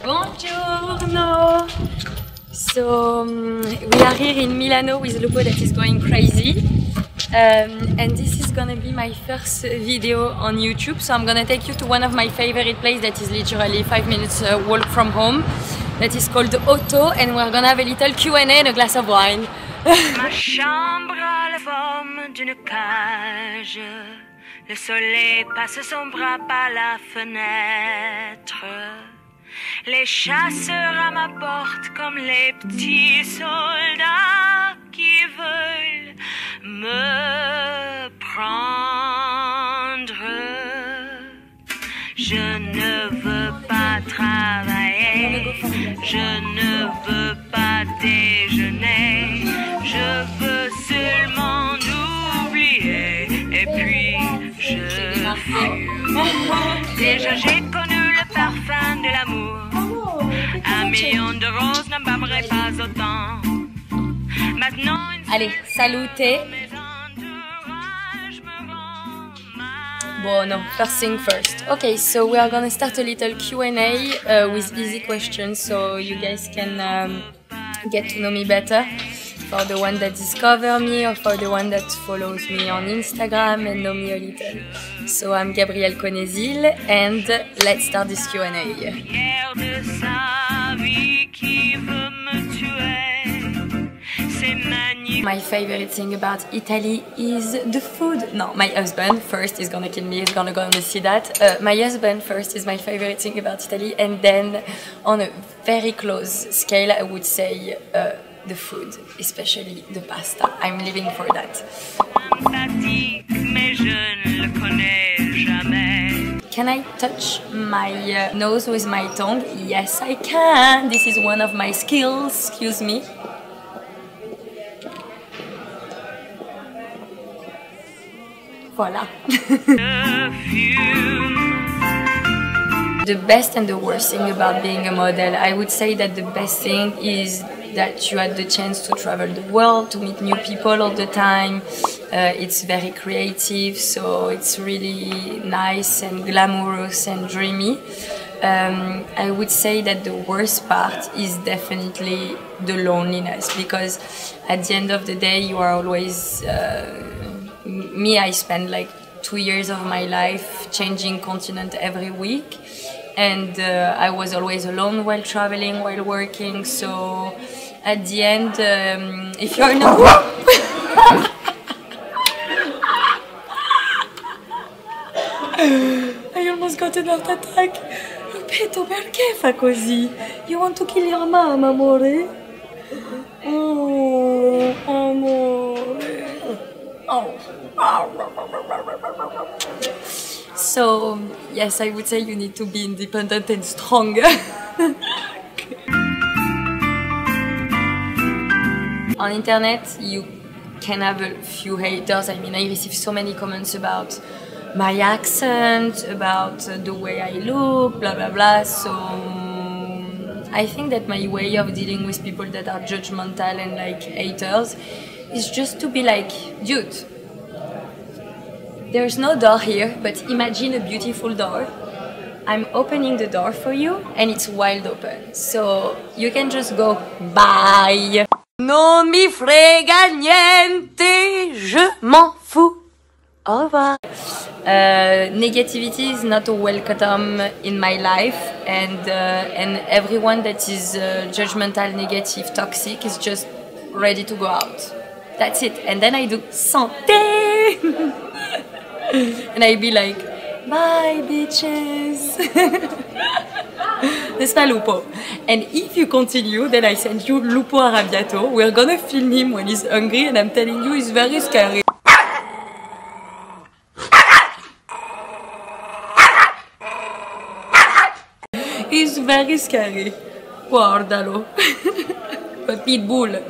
Buongiorno! So we are here in Milano with Lupo that is going crazy. And this is gonna be my first video on YouTube. So I'm gonna take you to one of my favorite places that is literally 5 minutes walk from home. That is called Otto, and we're gonna have a little Q&A and a glass of wine. Ma chambre a la forme d'une cage. Le soleil passe son bras par la fenêtre. Les chasseurs à ma porte comme les petits soldats qui veulent me prendre. Je ne veux pas travailler, je ne veux pas déjeuner, je veux seulement oublier et puis je fume. Déjà j'ai connu le parfum de l'amour, 1 million de roses ne m'aimerait pas autant. Maintenant, allez, salute! Well, no, first thing first. Okay, so we are gonna start a little Q&A with easy questions so you guys can get to know me better. For the one that discover me or for the one that follows me on Instagram and know me a little. So I'm Gabrielle Conesil and let's start this Q&A. My favorite thing about Italy is the food. No, my husband first is gonna kill me, he's gonna go and see that. My husband first is my favorite thing about Italy, and then on a very close scale I would say the food, especially the pasta. I'm living for that. Can I touch my nose with my tongue? Yes, I can. This is one of my skills. Excuse me. Voila. The best and the worst thing about being a model, I would say that the best thing is that you had the chance to travel the world, to meet new people all the time. It's very creative, so it's really nice and glamorous and dreamy. I would say that the worst part is definitely the loneliness, because at the end of the day you are always me, I spend like 2 years of my life changing continent every week, and I was always alone while traveling, while working, so at the end, if you're not... I almost got an heart attack. Ripeto, perché fa così? You want to kill your mom, amore? Oh, amore. Oh. So, yes, I would say you need to be independent and strong. On internet, you can have a few haters. I mean, I receive so many comments about my accent, about the way I look, blah blah blah. So I think that my way of dealing with people that are judgmental and like haters is just to be like, dude, there's no door here, but imagine a beautiful door. I'm opening the door for you and it's wide open. So you can just go, bye. Non mi frega niente, je m'en fous. Au revoir. Negativity is not welcome in my life, and everyone that is judgmental, negative, toxic is just ready to go out. That's it. And then I do santé, and I be like, bye bitches. N'est-ce pas, Lupo? And if you continue, then I send you Lupo Arrabbiato. We're gonna film him when he's hungry, and I'm telling you, he's very scary. He's very scary. Guardalo. A pitbull.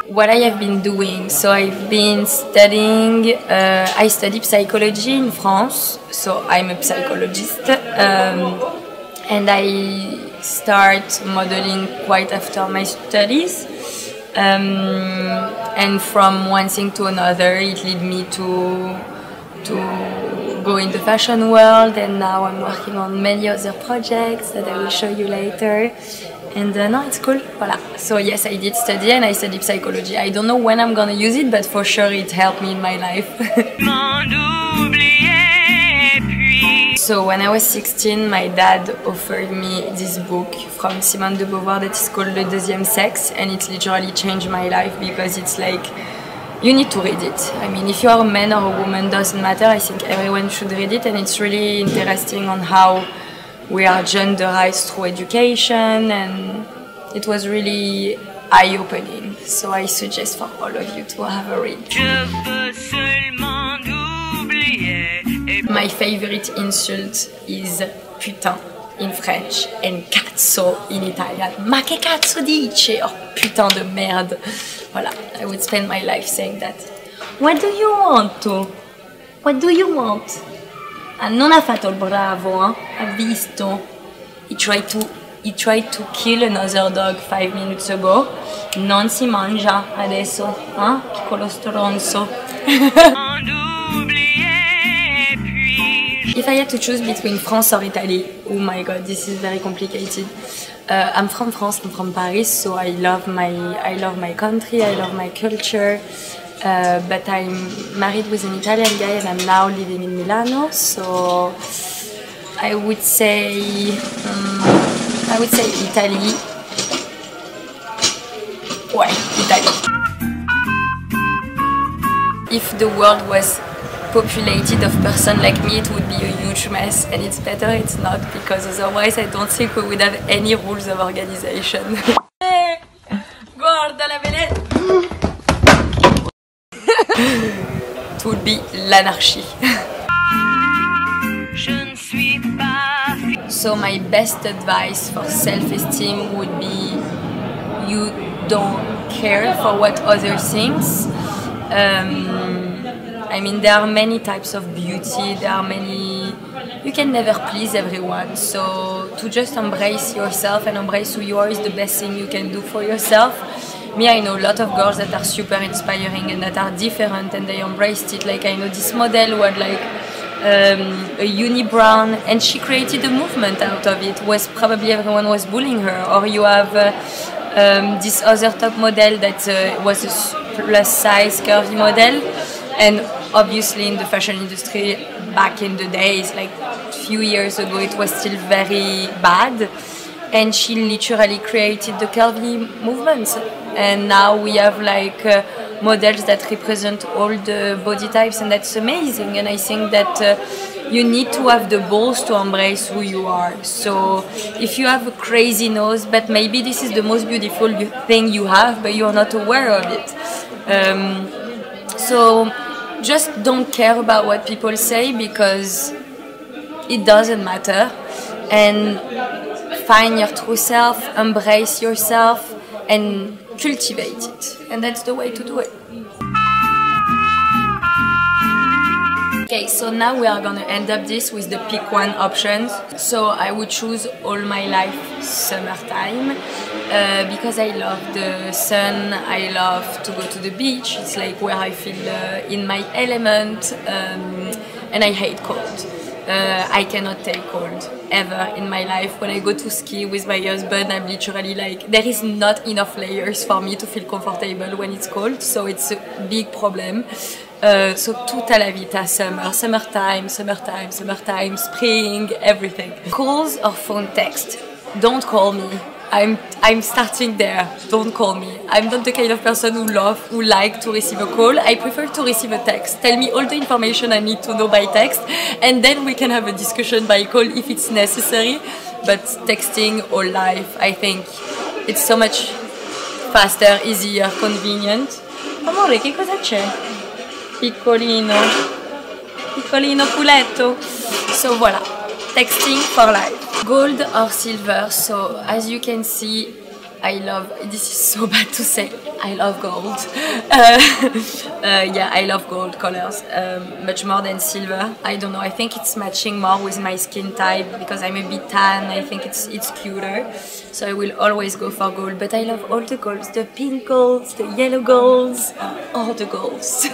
What I have been doing, so I've been studying, I study psychology in France, so I'm a psychologist, and I start modeling quite after my studies, and from one thing to another it led me to go in the fashion world, and now I'm working on many other projects that I will show you later. And no, it's cool. Voilà. So yes, I did study and I studied psychology. I don't know when I'm gonna use it, but for sure it helped me in my life. So when I was 16, my dad offered me this book from Simone de Beauvoir that is called Le Deuxième Sexe, and it literally changed my life because it's like, you need to read it. I mean, if you are a man or a woman, doesn't matter. I think everyone should read it, and it's really interesting on how we are genderized through education, and it was really eye-opening. So I suggest for all of you to have a read. My favorite insult is putain in French and cazzo in Italian. Ma che cazzo dici? Oh, putain de merde. Voilà, I would spend my life saying that. What do you want to? What do you want? Ah, non ha fatto il bravo, eh? Ha visto. He tried to kill another dog 5 minutes ago. Non si mangia adesso, eh? Piccolo stronzo. If I had to choose between France or Italy, oh my god, this is very complicated. I'm from France, I'm from Paris, so I love my country, I love my culture. But I'm married with an Italian guy and I'm now living in Milano, so I would say Italy. Ouais, Italy. If the world was populated of person like me, it would be a huge mess, and it's better it's not, because otherwise I don't think we would have any rules of organization. Guarda la vedete? It would be l'anarchie. So my best advice for self-esteem would be you don't care for what others think. I mean, there are many types of beauty, you can never please everyone, so to just embrace yourself and embrace who you are is the best thing you can do for yourself. Me, I know a lot of girls that are super inspiring and that are different and they embraced it. Like I know this model who had like a unibrow and she created a movement out of it. Was probably everyone was bullying her. Or you have this other top model that was a plus size curvy model, and obviously in the fashion industry back in the days, like a few years ago, it was still very bad. And she literally created the curvy movement, and now we have like models that represent all the body types, and that's amazing. And I think that you need to have the balls to embrace who you are. So if you have a crazy nose, but maybe this is the most beautiful thing you have, but you're not aware of it. So just don't care about what people say, because it doesn't matter. And find your true self, embrace yourself, and cultivate it. And that's the way to do it. Okay, so now we are gonna end up this with the pick one options. So I would choose all my life summertime, because I love the sun, I love to go to the beach, it's like where I feel in my element, and I hate cold. I cannot take cold ever in my life. When I go to ski with my husband, I'm literally like, there is not enough layers for me to feel comfortable when it's cold, so it's a big problem. So tutta la vita, summer, summertime, summertime, summertime, spring, everything. Calls or phone text? Don't call me. I'm starting there. Don't call me. I'm not the kind of person who like to receive a call. I prefer to receive a text. Tell me all the information I need to know by text, and then we can have a discussion by call if it's necessary. But texting all life, I think it's so much faster, easier, convenient. Amore, che cosa c'è? Piccolino puletto. So voilà, texting for life. Gold or silver? So as you can see, I love, this is so bad to say, I love gold. Yeah, I love gold colors much more than silver. I don't know, I think it's matching more with my skin type because I'm a bit tan. I think it's cuter, so I will always go for gold. But I love all the golds, the pink golds, the yellow golds, all the golds.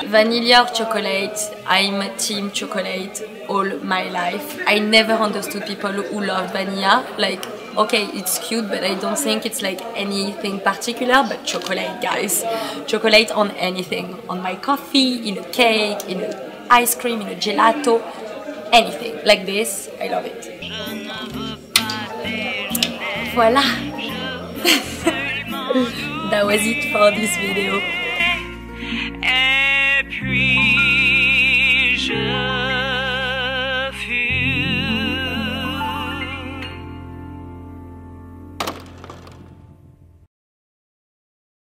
Vanilla or chocolate? I'm team chocolate all my life. I never understood people who loved vanilla. Like, okay, it's cute, but I don't think it's like anything particular. But chocolate, guys, chocolate on anything, on my coffee, in a cake, in an ice cream, in a gelato, anything like this. I love it. Voila. That was it for this video.